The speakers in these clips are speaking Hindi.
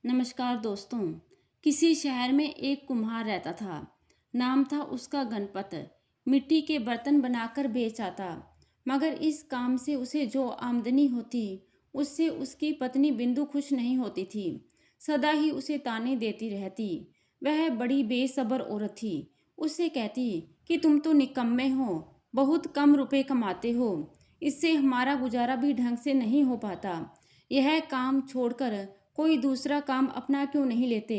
नमस्कार दोस्तों। किसी शहर में एक कुम्हार रहता था। नाम था उसका गणपत। मिट्टी के बर्तन बनाकर बेच आता। मगर इस काम से उसे जो आमदनी होती उससे उसकी पत्नी बिंदु खुश नहीं होती थी। सदा ही उसे ताने देती रहती। वह बड़ी बेसब्र औरत थी। उससे कहती कि तुम तो निकम्मे हो, बहुत कम रुपए कमाते हो, इससे हमारा गुजारा भी ढंग से नहीं हो पाता। यह काम छोड़कर कोई दूसरा काम अपना क्यों नहीं लेते?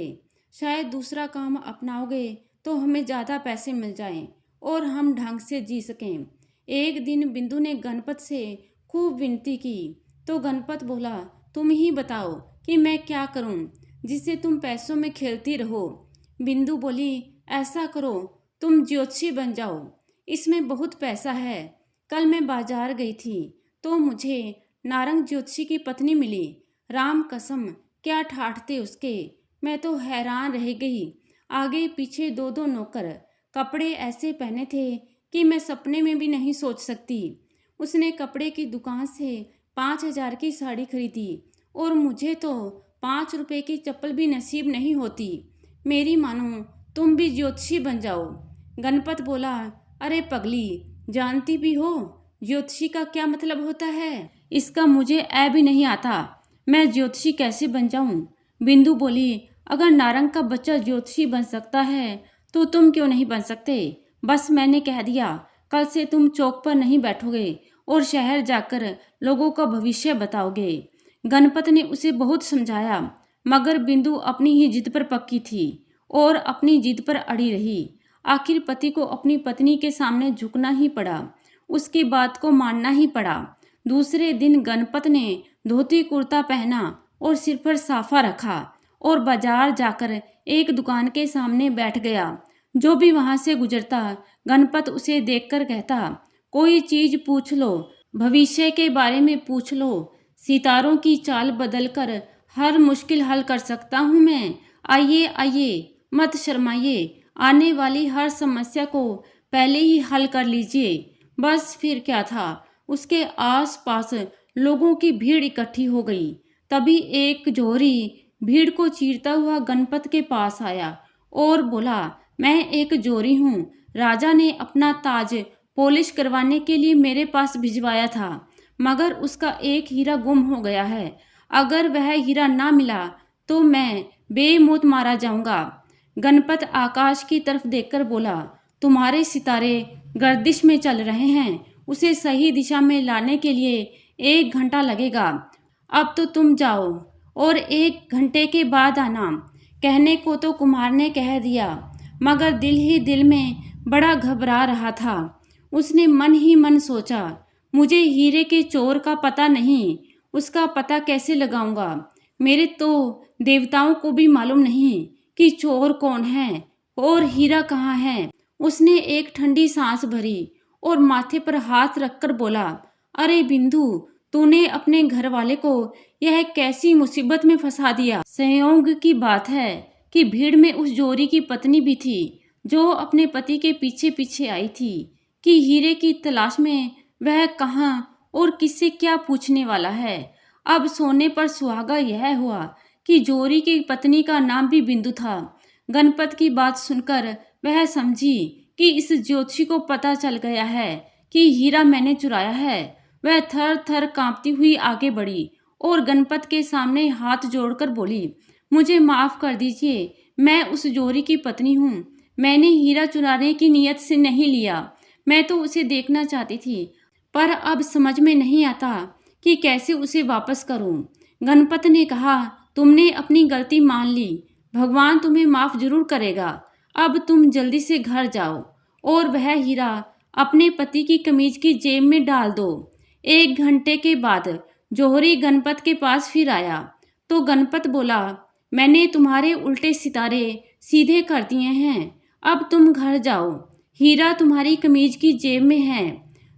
शायद दूसरा काम अपनाओगे तो हमें ज़्यादा पैसे मिल जाएं और हम ढंग से जी सकें। एक दिन बिंदु ने गणपत से खूब विनती की तो गणपत बोला, तुम ही बताओ कि मैं क्या करूं जिससे तुम पैसों में खेलती रहो। बिंदु बोली, ऐसा करो, तुम ज्योतिषी बन जाओ, इसमें बहुत पैसा है। कल मैं बाजार गई थी तो मुझे नारंग ज्योतिषी की पत्नी मिली। राम कसम, क्या ठाठ थे उसके, मैं तो हैरान रह गई। आगे पीछे दो दो नौकर, कपड़े ऐसे पहने थे कि मैं सपने में भी नहीं सोच सकती। उसने कपड़े की दुकान से 5,000 की साड़ी खरीदी और मुझे तो 5 रुपए की चप्पल भी नसीब नहीं होती। मेरी मानो तुम भी ज्योतिषी बन जाओ। गणपत बोला, अरे पगली, जानती भी हो ज्योतिषी का क्या मतलब होता है? इसका मुझे ऐ भी नहीं आता। मैं ज्योतिषी कैसे बन जाऊं? बिंदु बोली, अगर नारंग का बच्चा ज्योतिषी बन सकता है तो तुम क्यों नहीं बन सकते? बस मैंने कह दिया, कल से तुम चौक पर नहीं बैठोगे और शहर जाकर लोगों का भविष्य बताओगे। गणपत ने उसे बहुत समझाया मगर बिंदु अपनी ही जिद पर पक्की थी और अपनी जिद पर अड़ी रही। आखिर पति को अपनी पत्नी के सामने झुकना ही पड़ा, उसकी बात को मानना ही पड़ा। दूसरे दिन गणपत ने धोती कुर्ता पहना और सिर पर साफा रखा और बाजार जाकर एक दुकान के सामने बैठ गया। जो भी वहां से गुजरता गणपत उसे देखकर कहता, कोई चीज पूछ लो, भविष्य के बारे में पूछ लो, सितारों की चाल बदलकर हर मुश्किल हल कर सकता हूँ मैं। आइए आइए, मत शर्माइए, आने वाली हर समस्या को पहले ही हल कर लीजिए। बस फिर क्या था, उसके आस पास लोगों की भीड़ इकट्ठी हो गई। तभी एक जोहरी भीड़ को चीरता हुआ गणपत के पास आया और बोला, मैं एक जोहरी हूँ, राजा ने अपना ताज पॉलिश करवाने के लिए मेरे पास भिजवाया था, मगर उसका एक हीरा गुम हो गया है। अगर वह हीरा ना मिला तो मैं बेमौत मारा जाऊंगा। गणपत आकाश की तरफ देखकर बोला, तुम्हारे सितारे गर्दिश में चल रहे हैं, उसे सही दिशा में लाने के लिए 1 घंटा लगेगा। अब तो तुम जाओ और 1 घंटे के बाद आना। कहने को तो कुम्हार ने कह दिया मगर दिल ही दिल में बड़ा घबरा रहा था। उसने मन ही मन सोचा, मुझे हीरे के चोर का पता नहीं, उसका पता कैसे लगाऊंगा? मेरे तो देवताओं को भी मालूम नहीं कि चोर कौन है और हीरा कहाँ है। उसने एक ठंडी सांस भरी और माथे पर हाथ रखकर बोला, अरे बिंदु, तूने अपने घर वाले को यह कैसी मुसीबत में फंसा दिया। संयोग की बात है कि भीड़ में उस जोरी की पत्नी भी थी जो अपने पति के पीछे पीछे आई थी कि हीरे की तलाश में वह कहाँ और किससे क्या पूछने वाला है। अब सोने पर सुहागा यह हुआ कि जोरी की पत्नी का नाम भी बिंदु था। गणपत की बात सुनकर वह समझी कि इस ज्योतिषी को पता चल गया है कि हीरा मैंने चुराया है। वह थर थर कांपती हुई आगे बढ़ी और गणपत के सामने हाथ जोड़कर बोली, मुझे माफ कर दीजिए, मैं उस जोरी की पत्नी हूँ। मैंने हीरा चुराने की नीयत से नहीं लिया, मैं तो उसे देखना चाहती थी, पर अब समझ में नहीं आता कि कैसे उसे वापस करूं। गणपत ने कहा, तुमने अपनी गलती मान ली, भगवान तुम्हें माफ जरूर करेगा। अब तुम जल्दी से घर जाओ और वह हीरा अपने पति की कमीज की जेब में डाल दो। 1 घंटे के बाद जोहरी गणपत के पास फिर आया तो गणपत बोला, मैंने तुम्हारे उल्टे सितारे सीधे कर दिए हैं, अब तुम घर जाओ, हीरा तुम्हारी कमीज की जेब में है।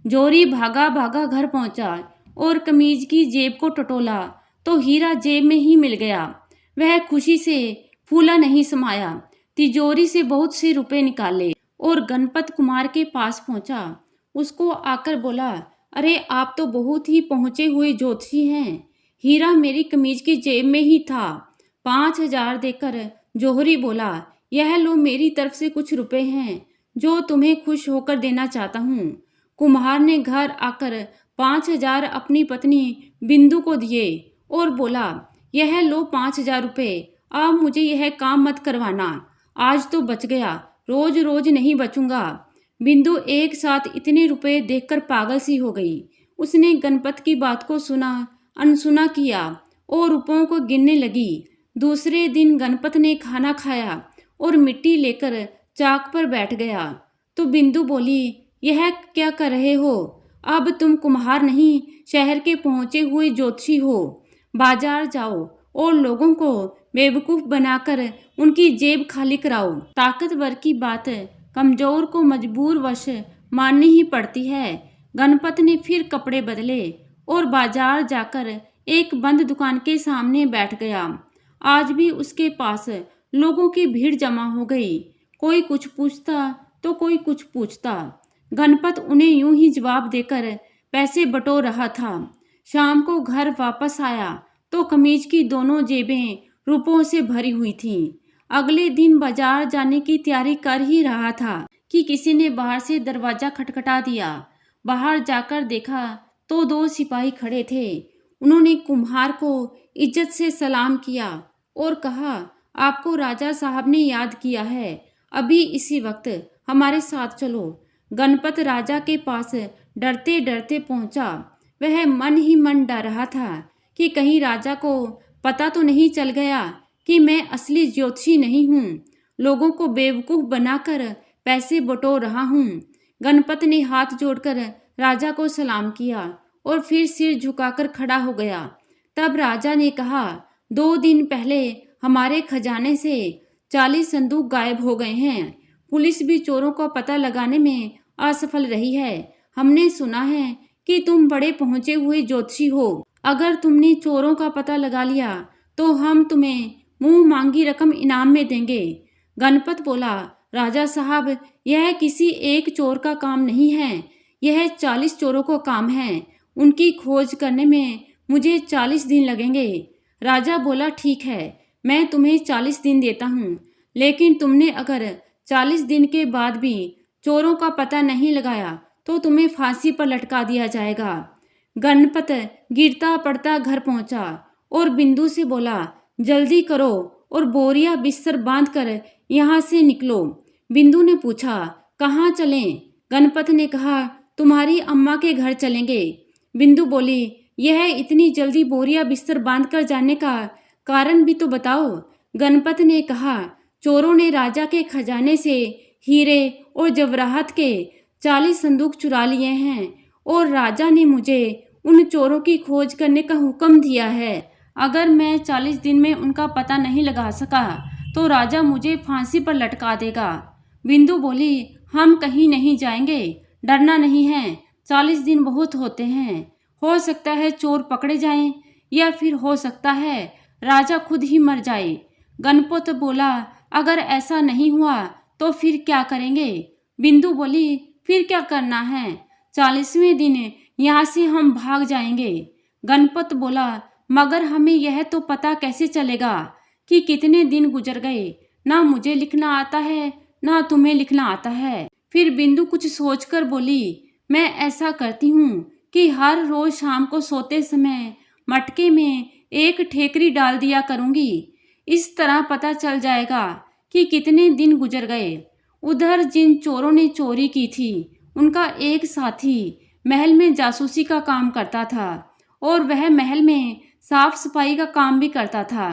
जोहरी भागा भागा घर पहुंचा और कमीज की जेब को टटोला तो हीरा जेब में ही मिल गया। वह खुशी से फूला नहीं समाया, तिजोरी से बहुत से रुपए निकाले और गणपत कुमार के पास पहुंचा। उसको आकर बोला, अरे आप तो बहुत ही पहुंचे हुए ज्योतिषी हैं, हीरा मेरी कमीज की जेब में ही था, 5,000 देकर जौहरी बोला, यह लो, मेरी तरफ से कुछ रुपए हैं जो तुम्हें खुश होकर देना चाहता हूँ। कुम्हार ने घर आकर 5,000 अपनी पत्नी बिंदु को दिए और बोला, यह लो 5,000 रुपये, अब मुझे यह काम मत करवाना, आज तो बच गया, रोज रोज नहीं बचूंगा। बिंदु एक साथ इतने रुपए देखकर पागल सी हो गई। उसने गणपत की बात को सुना अनसुना किया और रुपयों को गिनने लगी। दूसरे दिन गणपत ने खाना खाया और मिट्टी लेकर चाक पर बैठ गया तो बिंदु बोली, यह क्या कर रहे हो? अब तुम कुम्हार नहीं, शहर के पहुंचे हुए ज्योतिषी हो। बाजार जाओ और लोगों को बेवकूफ बनाकर उनकी जेब खाली कराओ। ताकतवर की बात कमजोर को मजबूर वश माननी ही पड़ती है। गणपत ने फिर कपड़े बदले और बाजार जाकर एक बंद दुकान के सामने बैठ गया। आज भी उसके पास लोगों की भीड़ जमा हो गई। कोई कुछ पूछता तो कोई कुछ पूछता। गणपत उन्हें यूं ही जवाब देकर पैसे बटोर रहा था। शाम को घर वापस आया तो कमीज की दोनों जेबें रुपयों से भरी हुई थीं। अगले दिन बाजार जाने की तैयारी कर ही रहा था कि किसी ने बाहर से दरवाजा खटखटा दिया। बाहर जाकर देखा तो 2 सिपाही खड़े थे। उन्होंने कुम्हार को इज्जत से सलाम किया और कहा, आपको राजा साहब ने याद किया है, अभी इसी वक्त हमारे साथ चलो। गणपत राजा के पास डरते डरते पहुंचा। वह मन ही मन डर रहा था कि कहीं राजा को पता तो नहीं चल गया कि मैं असली ज्योतिषी नहीं हूँ, लोगों को बेवकूफ बनाकर पैसे बटोर रहा हूँ। गणपत ने हाथ जोड़कर राजा को सलाम किया और फिर सिर झुकाकर खड़ा हो गया। तब राजा ने कहा, 2 दिन पहले हमारे खजाने से 40 संदूक गायब हो गए हैं। पुलिस भी चोरों का पता लगाने में असफल रही है। हमने सुना है कि तुम बड़े पहुंचे हुए ज्योतिषी हो। अगर तुमने चोरों का पता लगा लिया तो हम तुम्हें मुंह मांगी रकम इनाम में देंगे। गणपत बोला, राजा साहब, यह किसी एक चोर का काम नहीं है, यह 40 चोरों का काम है। उनकी खोज करने में मुझे 40 दिन लगेंगे। राजा बोला, ठीक है, मैं तुम्हें 40 दिन देता हूँ, लेकिन तुमने अगर 40 दिन के बाद भी चोरों का पता नहीं लगाया तो तुम्हें फांसी पर लटका दिया जाएगा। गणपत गिरता पड़ता घर पहुंचा और बिंदु से बोला, जल्दी करो और बोरिया बिस्तर बांध कर यहाँ से निकलो। बिंदु ने पूछा, कहाँ चलें? गणपत ने कहा, तुम्हारी अम्मा के घर चलेंगे। बिंदु बोली, यह इतनी जल्दी बोरिया बिस्तर बांध कर जाने का कारण भी तो बताओ। गणपत ने कहा, चोरों ने राजा के खजाने से हीरे और जवाहरात के 40 संदूक चुरा लिए हैं और राजा ने मुझे उन चोरों की खोज करने का हुक्म दिया है। अगर मैं 40 दिन में उनका पता नहीं लगा सका तो राजा मुझे फांसी पर लटका देगा। बिंदु बोली, हम कहीं नहीं जाएंगे, डरना नहीं है, 40 दिन बहुत होते हैं। हो सकता है चोर पकड़े जाएं या फिर हो सकता है राजा खुद ही मर जाए। गणपत बोला, अगर ऐसा नहीं हुआ तो फिर क्या करेंगे? बिंदु बोली, फिर क्या करना है, 40वें दिन यहाँ से हम भाग जाएंगे। गणपत बोला, मगर हमें यह तो पता कैसे चलेगा कि कितने दिन गुजर गए? ना मुझे लिखना आता है ना तुम्हें लिखना आता है। फिर बिंदु कुछ सोचकर बोली, मैं ऐसा करती हूँ कि हर रोज शाम को सोते समय मटके में एक ठेकरी डाल दिया करूँगी। इस तरह पता चल जाएगा कि कितने दिन गुजर गए। उधर जिन चोरों ने चोरी की थी उनका एक साथी महल में जासूसी का काम करता था और वह महल में साफ सफाई का काम भी करता था।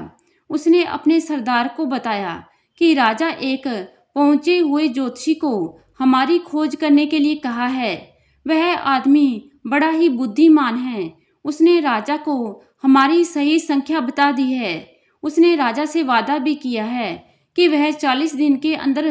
उसने अपने सरदार को बताया कि राजा एक पहुंचे हुए ज्योतिषी को हमारी खोज करने के लिए कहा है। वह आदमी बड़ा ही बुद्धिमान है। उसने राजा को हमारी सही संख्या बता दी है। उसने राजा से वादा भी किया है कि वह 40 दिन के अंदर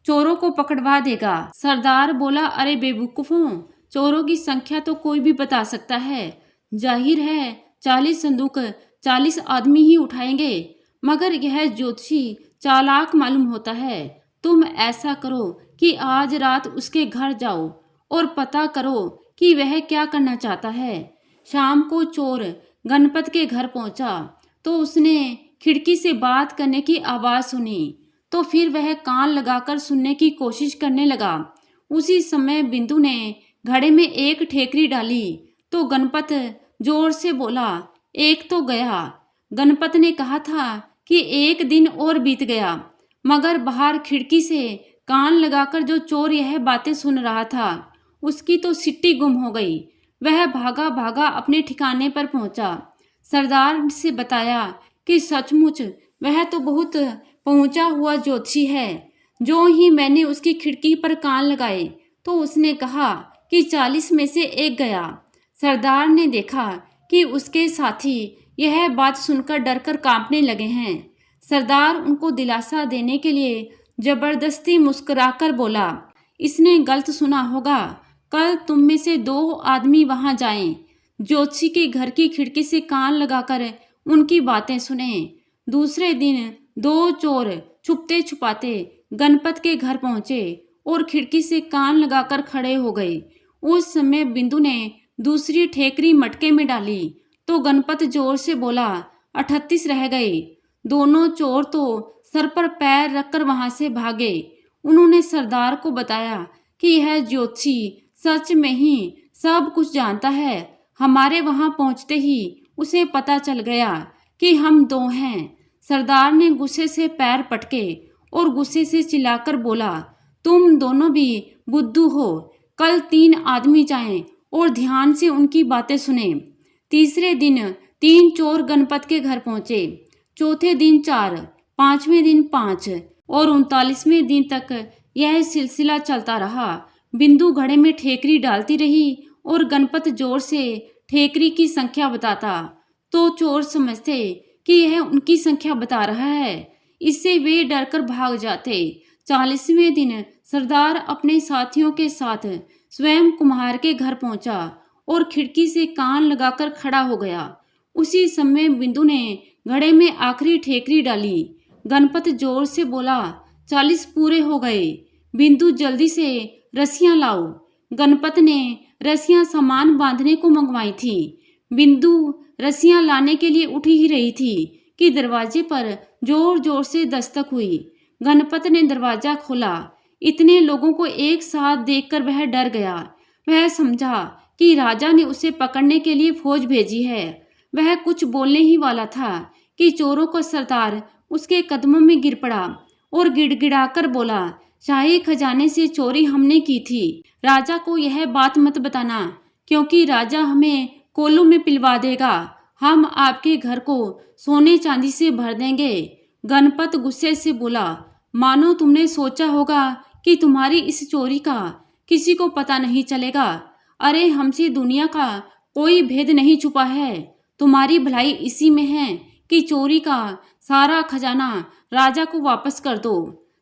चोरों को पकड़वा देगा। सरदार बोला, अरे बेवकूफों, चोरों की संख्या तो कोई भी बता सकता है। जाहिर है 40 संदूक 40 आदमी ही उठाएंगे, मगर यह ज्योतिषी चालाक मालूम होता है। तुम ऐसा करो कि आज रात उसके घर जाओ और पता करो कि वह क्या करना चाहता है। शाम को चोर गणपत के घर पहुंचा तो उसने खिड़की से बात करने की आवाज़ सुनी तो फिर वह कान लगाकर सुनने की कोशिश करने लगा। उसी समय बिंदु ने घड़े में एक ठेकरी डाली तो गणपत जोर से बोला, एक तो गया। गणपत ने कहा था कि एक दिन और बीत गया, मगर बाहर खिड़की से कान लगाकर जो चोर यह बातें सुन रहा था उसकी तो सिट्टी गुम हो गई। वह भागा भागा अपने ठिकाने पर पहुंचा। सरदार से बताया कि सचमुच वह तो बहुत पहुंचा हुआ ज्योतिषी है। जो ही मैंने उसकी खिड़की पर कान लगाए तो उसने कहा कि 40 में से एक गया। सरदार ने देखा कि उसके साथी यह बात सुनकर डरकर कांपने लगे हैं। सरदार उनको दिलासा देने के लिए जबरदस्ती मुस्कुराकर बोला, इसने गलत सुना होगा। कल तुम में से 2 आदमी वहां जाएं, ज्योतिषी के घर की खिड़की से कान लगाकर उनकी बातें सुने। दूसरे दिन 2 चोर छुपते छुपाते गणपत के घर पहुंचे और खिड़की से कान लगाकर खड़े हो गए। उस समय बिंदु ने दूसरी ठेकरी मटके में डाली तो गणपत जोर से बोला, 38 रह गए। दोनों चोर तो सर पर पैर रखकर वहां से भागे। उन्होंने सरदार को बताया कि यह ज्योतिषी सच में ही सब कुछ जानता है। हमारे वहां पहुंचते ही उसे पता चल गया कि हम 2 हैं। सरदार ने गुस्से से पैर पटके और गुस्से से चिल्लाकर बोला, तुम दोनों भी बुद्धू हो। कल 3 आदमी जाएं और ध्यान से उनकी बातें सुने। तीसरे दिन 3 चोर गणपत के घर पहुंचे। चौथे दिन 4, 5वें दिन 5 और 39वें दिन तक यह सिलसिला चलता रहा। बिंदु घड़े में ठेकरी डालती रही और गणपत जोर से ठेकरी की संख्या बताता तो चोर समझते कि यह उनकी संख्या बता रहा है। इससे वे डरकर भाग जाते। 40वें दिन सरदार अपने साथियों के साथ स्वयं कुम्हार के घर पहुंचा और खिड़की से कान लगाकर खड़ा हो गया। उसी समय बिंदु ने घड़े में आखिरी ठेकरी डाली। गणपत जोर से बोला, 40 पूरे हो गए। बिंदु जल्दी से रस्सियां लाओ। गणपत ने रस्सियां सामान बांधने को मंगवाई थी। बिंदु रस्सियां लाने के लिए उठ ही रही थी कि दरवाजे पर जोर जोर से दस्तक हुई। गणपत ने दरवाजा खोला। इतने लोगों को एक साथ देखकर वह डर गया। वह समझा कि राजा ने उसे पकड़ने के लिए फौज भेजी है। वह कुछ बोलने ही वाला था कि चोरों का सरदार उसके कदमों में गिर पड़ा और गिड़गिड़ाकर बोला, शाही खजाने से चोरी हमने की थी। राजा को यह बात मत बताना, क्योंकि राजा हमें कोलों में पिलवा देगा। हम आपके घर को सोने चांदी से भर देंगे। गणपत गुस्से से बोला, मानो तुमने सोचा होगा कि तुम्हारी इस चोरी का किसी को पता नहीं चलेगा। अरे हमसे दुनिया का कोई भेद नहीं छुपा है। तुम्हारी भलाई इसी में है कि चोरी का सारा खजाना राजा को वापस कर दो।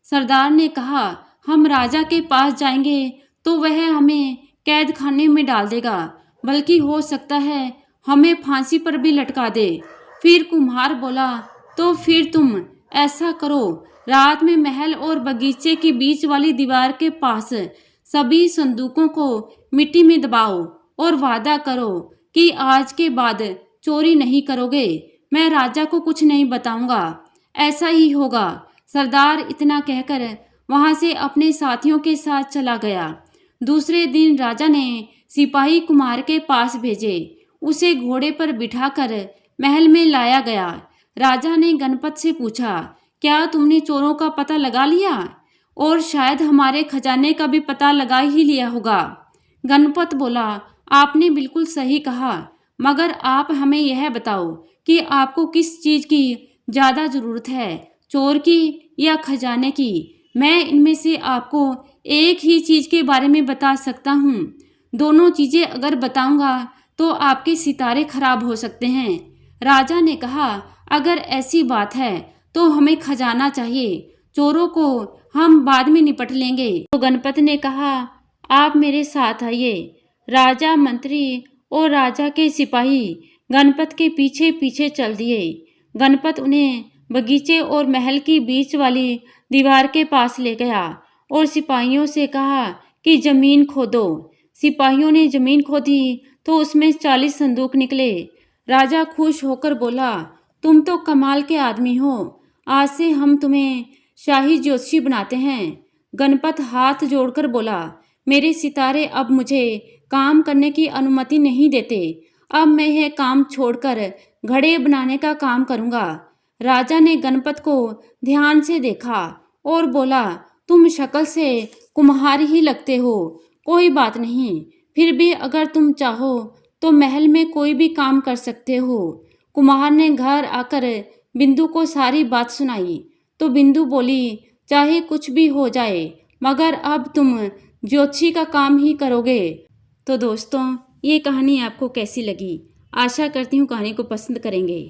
सरदार ने कहा, हम राजा के पास जाएंगे तो वह हमें कैद खाने में डाल देगा, बल्कि हो सकता है हमें फांसी पर भी लटका दे। फिर कुम्हार बोला, तो फिर तुम ऐसा करो, रात में महल और बगीचे के बीच वाली दीवार के पास सभी संदूकों को मिट्टी में दबाओ और वादा करो कि आज के बाद चोरी नहीं करोगे। मैं राजा को कुछ नहीं बताऊंगा। ऐसा ही होगा। सरदार इतना कहकर वहां से अपने साथियों के साथ चला गया। दूसरे दिन राजा ने सिपाही कुमार के पास भेजे। उसे घोड़े पर बिठाकर महल में लाया गया। राजा ने गणपत से पूछा, क्या तुमने चोरों का पता लगा लिया? और शायद हमारे खजाने का भी पता लगा ही लिया होगा। गणपत बोला, आपने बिल्कुल सही कहा, मगर आप हमें यह बताओ कि आपको किस चीज की ज्यादा जरूरत है, चोर की या खजाने की? मैं इनमें से आपको एक ही चीज के बारे में बता सकता हूँ। दोनों चीजें अगर बताऊंगा तो आपके सितारे खराब हो सकते हैं। राजा ने कहा, अगर ऐसी बात है तो हमें खजाना चाहिए, चोरों को हम बाद में निपट लेंगे। तो गणपत ने कहा, आप मेरे साथ आइए। राजा, मंत्री और राजा के सिपाही गणपत के पीछे पीछे चल दिए। गणपत उन्हें बगीचे और महल की बीच वाली दीवार के पास ले गया और सिपाहियों से कहा कि जमीन खोदो। सिपाहियों ने जमीन खोदी तो उसमें 40 संदूक निकले। राजा खुश होकर बोला, तुम तो कमाल के आदमी हो, आज से हम तुम्हें शाही ज्योतिषी बनाते हैं। गणपत हाथ जोड़कर बोला, मेरे सितारे अब मुझे काम करने की अनुमति नहीं देते। अब मैं यह काम छोड़कर घड़े बनाने का काम करूँगा। राजा ने गणपत को ध्यान से देखा और बोला, तुम शक्ल से कुम्हार ही लगते हो। कोई बात नहीं, फिर भी अगर तुम चाहो तो महल में कोई भी काम कर सकते हो। कुम्हार ने घर आकर बिंदु को सारी बात सुनाई तो बिंदु बोली, चाहे कुछ भी हो जाए मगर अब तुम ज्योतिषी का काम ही करोगे। तो दोस्तों, ये कहानी आपको कैसी लगी? आशा करती हूँ कहानी को पसंद करेंगे।